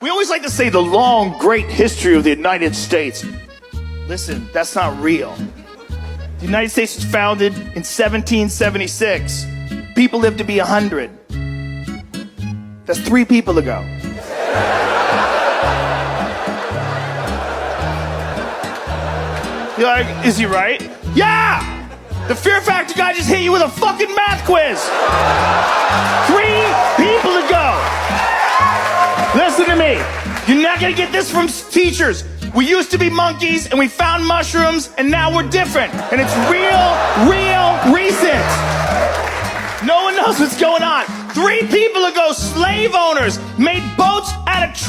We always like to say the long, great history of the United States. Listen, that's not real. The United States was founded in 1776. People lived to be 100. That's 3 people ago. You're like, is he right? Yeah! The Fear Factor guy just hit you with a fucking math quiz. 3 people ago. Listen to me. You're not gonna get this from teachers. We used to be monkeys and we found mushrooms and now we're different. And it's real recent. No one knows what's going on. 3 people ago, slave owners made boats out of trees.